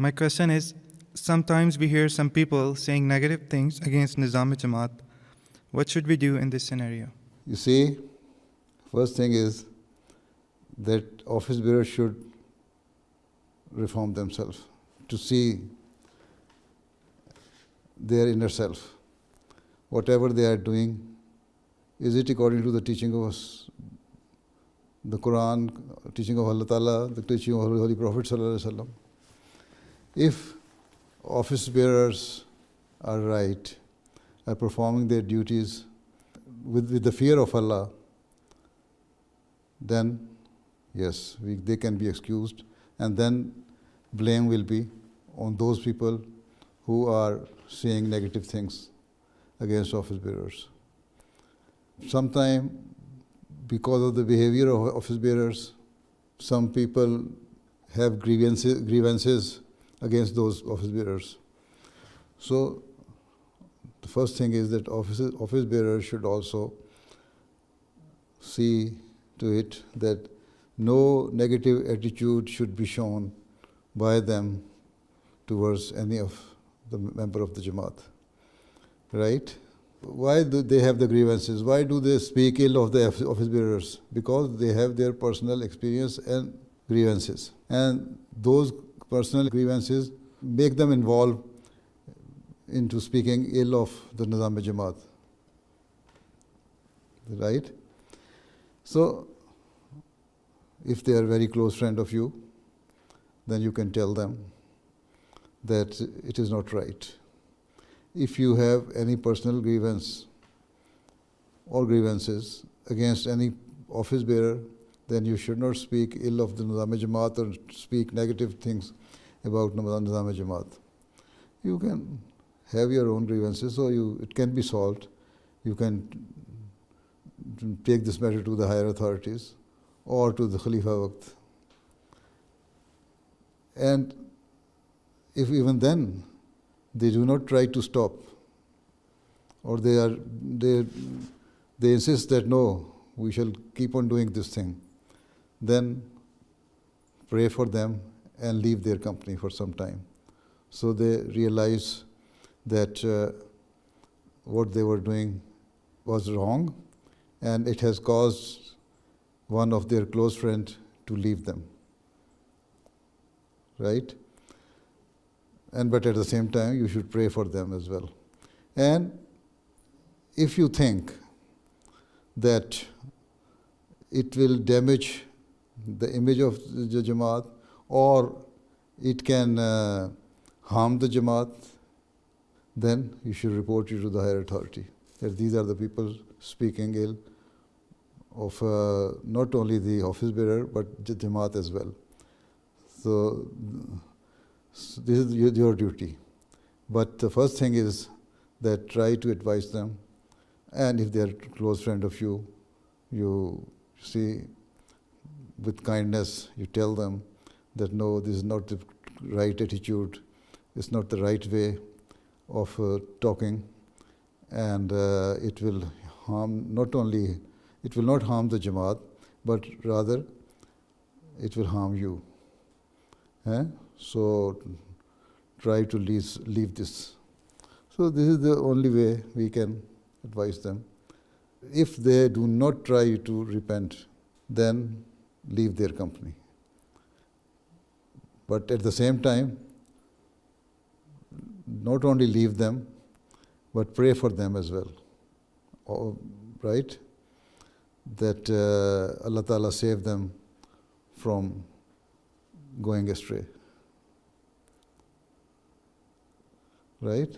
My question is, sometimes we hear some people saying negative things against Nizam-e-Jamaat. What should we do in this scenario? You see, first thing is that office bearers should reform themselves to see their inner self. Whatever they are doing, is it according to the teaching of the Quran, teaching of Allah Ta'ala, the teaching of Holy Prophet Sallallahu Alaihi Wasallam? If office bearers are right, are performing their duties with the fear of Allah, then yes, they can be excused, and then blame will be on those people who are saying negative things against office bearers. Sometimes, because of the behavior of office bearers, some people have grievances against those office bearers. So the first thing is that office bearers should also see to it that no negative attitude should be shown by them towards any of the member of the Jamaat. Right? Why do they have the grievances? Why do they speak ill of the office bearers? Because they have their personal experience and grievances. And those personal grievances make them involved into speaking ill of the Nizam-e-Jamaat. Right? So, if they are a very close friend of you, then you can tell them that it is not right. If you have any personal grievance or grievances against any office bearer, then you should not speak ill of the Nizam-e-Jamaat or speak negative things about Nizam-e-Jamaat. You can have your own grievances, so it can be solved. You can take this matter to the higher authorities or to the Khalifa Waqt. And if even then they do not try to stop, or they insist that no, we shall keep on doing this thing, then pray for them and leave their company for some time, so they realize that what they were doing was wrong, and it has caused one of their close friends to leave them. Right? But at the same time, you should pray for them as well. And if you think that it will damage the image of the Jamaat, or it can harm the Jamaat, then you should report it to the higher authority, that these are the people speaking ill of not only the office bearer, but the Jamaat as well. So this is your duty. But the first thing is that try to advise them, and if they are a close friend of you, you see, with kindness, you tell them that no, this is not the right attitude, it's not the right way of talking, and it will harm it will not harm the Jamaat, but rather it will harm you. So try to leave this. So this is the only way we can advise them. If they do not try to repent, then leave their company. But at the same time, not only leave them, but pray for them as well. Right? That Allah Ta'ala save them from going astray. Right?